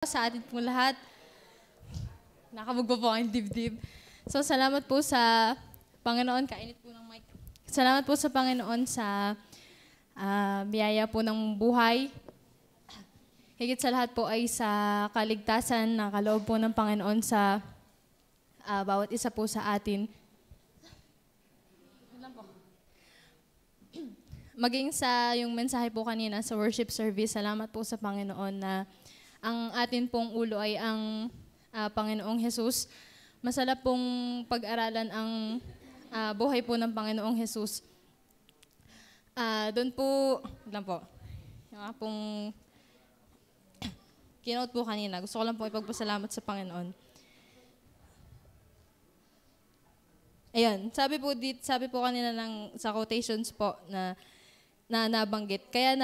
Sa atin po lahat. Nakabugbo po ang dibdib. So, salamat po sa Panginoon. Kainit po ng mic. Salamat po sa Panginoon sa biyaya po ng buhay. Higit sa lahat po ay sa kaligtasan na kaloob po ng Panginoon sa bawat isa po sa atin. Maging sa yung mensahe po kanina sa worship service, salamat po sa Panginoon na ang atin pong ulo ay ang Panginoong Jesus. Masarap pong pag-aralan ang buhay po ng Panginoong Jesus. Doon po, lang po, yung pong kinote po kanina. Gusto ko lang po ipagpasalamat sa Panginoon. Ayun, sabi po kanina sa quotations po na nabanggit. Kaya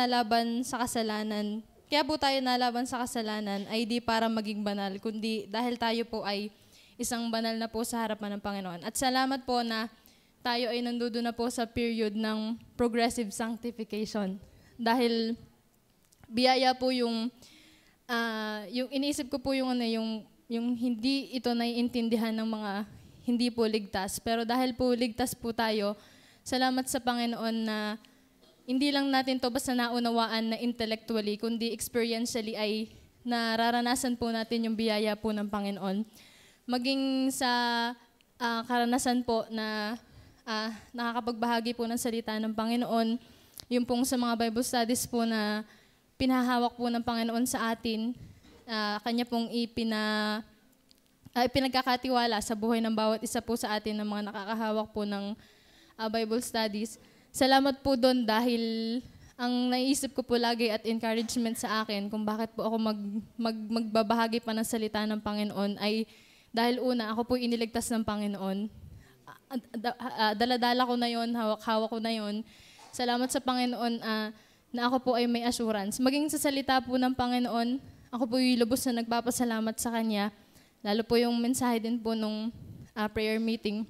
po tayo nalaban sa kasalanan ay di para maging banal, kundi dahil tayo po ay isang banal na po sa harapan ng Panginoon. At salamat po na tayo ay nandoon na po sa period ng progressive sanctification. Dahil biyaya po yung iniisip ko po yung hindi ito naiintindihan ng mga hindi po ligtas. Pero dahil po ligtas po tayo, salamat sa Panginoon na hindi lang natin to basta naunawaan na intellectually, kundi experientially ay nararanasan po natin yung biyaya po ng Panginoon. Maging sa karanasan po na nakakapagbahagi po ng salita ng Panginoon, yung pong sa mga Bible studies po na pinahawak po ng Panginoon sa atin, kanya pong pinagkakatiwala sa buhay ng bawat isa po sa atin ng mga nakakahawak po ng Bible studies. Salamat po doon dahil ang naisip ko po lagi at encouragement sa akin kung bakit po ako magbabahagi pa ng salita ng Panginoon ay dahil una, ako po iniligtas ng Panginoon. Daladala ko na yon, hawak-hawak ko na yon. Salamat sa Panginoon na ako po ay may assurance. Maging sa salita po ng Panginoon, ako po yung lubos na nagpapasalamat sa Kanya. Lalo po yung mensahe din po nung prayer meeting.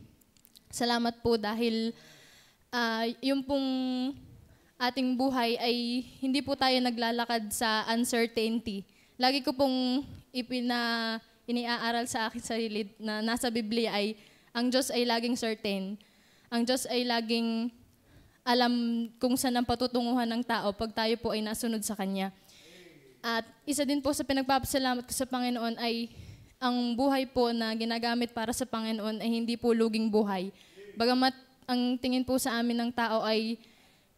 Salamat po dahil yung pong ating buhay ay hindi po tayo naglalakad sa uncertainty. Lagi ko pong iniaaral sa akin sarili na nasa Biblia ay ang Diyos ay laging certain. Ang Diyos ay laging alam kung saan ang patutunguhan ng tao pag tayo po ay nasunod sa Kanya. At isa din po sa pinagpapasalamat ko sa Panginoon ay ang buhay po na ginagamit para sa Panginoon ay hindi po luging buhay. Bagamat ang tingin po sa amin ng tao ay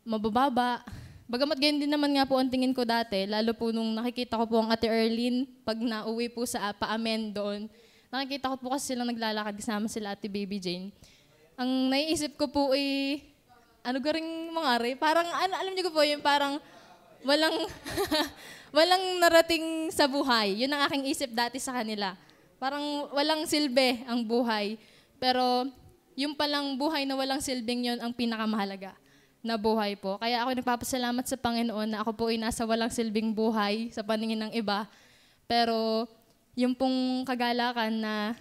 mabababa. Bagamat ganyan din naman nga po ang tingin ko dati, lalo po nung nakikita ko po ang Ate Erlyn, pag nauwi po sa pa-amen doon, nakikita ko po kasi silang naglalakad kasama sila Ate Baby Jane. Ang naiisip ko po ay, garing mangari, parang, alam niyo po yung parang walang narating sa buhay. Yun ang aking isip dati sa kanila. Parang walang silbi ang buhay. Pero yung palang buhay na walang silbing yon ang pinakamahalaga na buhay po. Kaya ako nagpapasalamat sa Panginoon na ako po ay nasa walang silbing buhay sa paningin ng iba. Pero yung pong kagalakan na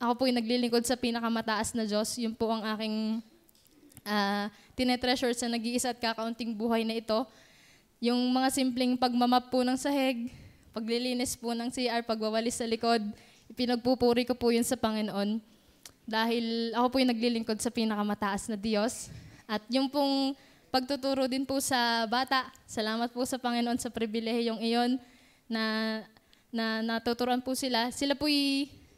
ako po ay naglilingkod sa pinakamataas na Diyos, yun po ang aking tinetreasure sa nag-iisa at kakaunting buhay na ito. Yung mga simpleng pagmamap po ng sahig, paglilinis po ng CR, pagwawalis sa likod, pinagpupuri ko po yun sa Panginoon. Dahil ako po yung naglilingkod sa pinakamataas na Diyos. At yung pong pagtuturo din po sa bata, salamat po sa Panginoon sa pribilehiyong iyon na natuturuan po sila. Sila po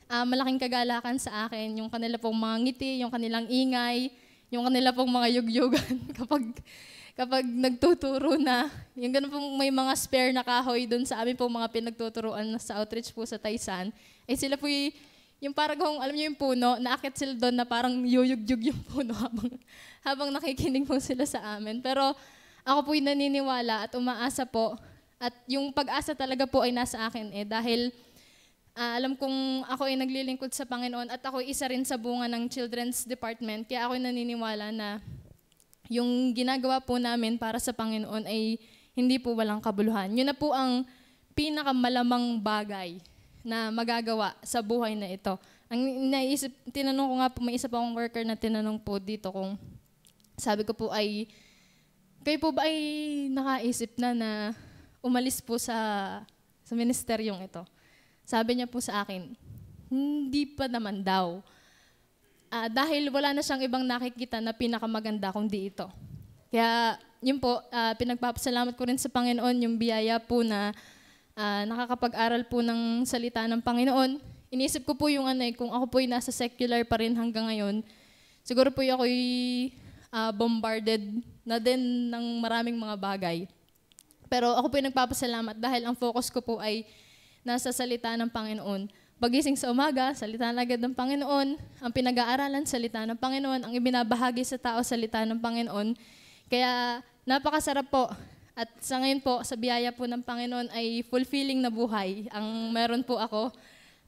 malaking kagalakan sa akin. Yung kanila pong mga ngiti, yung kanilang ingay, yung kanila pong mga yugyugan kapag nagtuturo na. Yung ganun pong may mga spare na kahoy doon sa amin pong mga pinagtuturuan sa outreach po sa Taysan. Ay sila po yung parang, alam niyo yung puno, naakit sila doon na parang yuyugyug yung puno habang nakikinig po sila sa amin. Pero ako po yung naniniwala at umaasa po. At yung pag-asa talaga po ay nasa akin dahil alam kong ako ay naglilingkod sa Panginoon at ako isa rin sa bunga ng Children's Department. Kaya ako ay naniniwala na yung ginagawa po namin para sa Panginoon ay hindi po walang kabuluhan. Yun na po ang pinakamalamang bagay na magagawa sa buhay na ito. Ang tinanong ko nga po, may isa pa akong worker na tinanong po dito kung, sabi ko po ay, kayo po ba ay nakaisip na umalis po sa ministeryong ito? Sabi niya po sa akin, hindi pa naman daw. Dahil wala na siyang ibang nakikita na pinakamaganda kundi ito. Kaya yun po, pinagpapasalamat ko rin sa Panginoon yung biyaya po na nakakapag-aral po ng salita ng Panginoon. Inisip ko po yung kung ako po nasa secular pa rin hanggang ngayon, siguro po ako'y bombarded na din ng maraming mga bagay. Pero ako po nagpapasalamat dahil ang focus ko po ay nasa salita ng Panginoon. Pagising sa umaga, salita na agad ng Panginoon. Ang pinag-aaralan, salita ng Panginoon. Ang ibinabahagi sa tao, salita ng Panginoon. Kaya napakasarap po. At sa ngayon po, sa biyaya po ng Panginoon ay fulfilling na buhay ang meron po ako.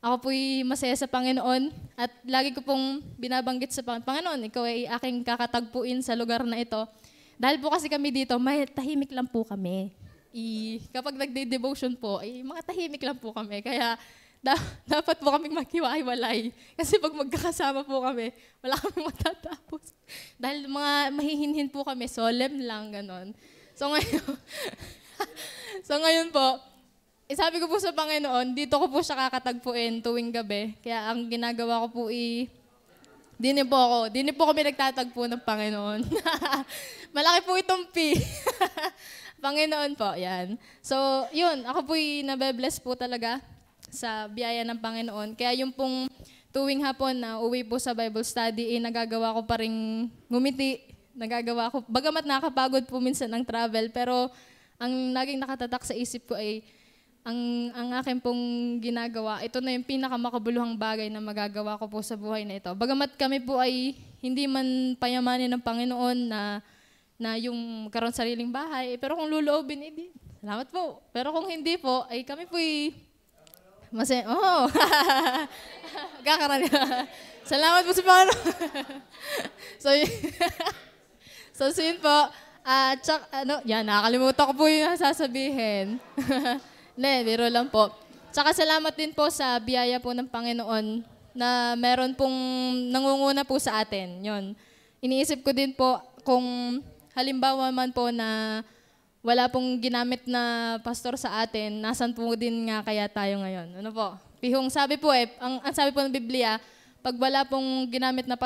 Ako po'y masaya sa Panginoon at lagi ko pong binabanggit sa Panginoon, ikaw ay aking kakatagpuin sa lugar na ito. Dahil po kasi kami dito, may tahimik lang po kami. Kapag nagde-devotion po, ay mga tahimik lang po kami. Kaya dapat po kaming maghiwa-hiwalay. Kasi pag magkakasama po kami, wala kaming matatapos. Dahil mga mahihinhin po kami, solemn lang, ganon. So ngayon po, sabi ko po sa Panginoon, dito ko po siya kakatagpuin tuwing gabi. Kaya ang ginagawa ko po dini po kami nagtatagpo ng Panginoon. Malaki po itong P. Panginoon po, yan. So, yun, ako po'y nabe-bless po talaga sa biyaya ng Panginoon. Kaya yung pong tuwing hapon na uwi po sa Bible study, nagagawa ko pa rin ngumiti. Nagagawa ko, bagamat nakakapagod po minsan ang travel, pero ang naging nakatatak sa isip ko ay ang akin pong ginagawa, ito na yung pinakamakabuluhang bagay na magagawa ko po sa buhay na ito. Bagamat kami po ay hindi man payamanin ng Panginoon na yung karon sariling bahay, pero kung luloobin, edi, salamat po. Pero kung hindi po, ay kami po masaya. Oh! Kakaroon. Salamat po sa Panginoon. So yun po. Yan, nakakalimutan ko po yung sasabihin. Ne, biro lang po. Tsaka salamat din po sa biyaya po ng Panginoon na meron pong nangunguna po sa atin. Yun. Iniisip ko din po kung halimbawa man po na wala pong ginamit na pastor sa atin, nasan po din nga kaya tayo ngayon. Ano po? Pihong sabi po ang sabi po ng Biblia, pag wala pong ginamit na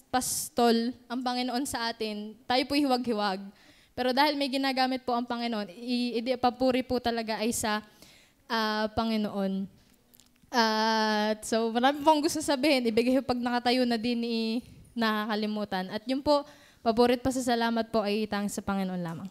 pastol ang Panginoon sa atin, tayo po hiwag-hiwag. Pero dahil may ginagamit po ang Panginoon, papuri po talaga ay sa Panginoon. So marami pong gusto sabihin, ibigay pag nakatayo na din nakakalimutan. At yun po, paborit pa sa salamat po ay itang sa Panginoon lamang.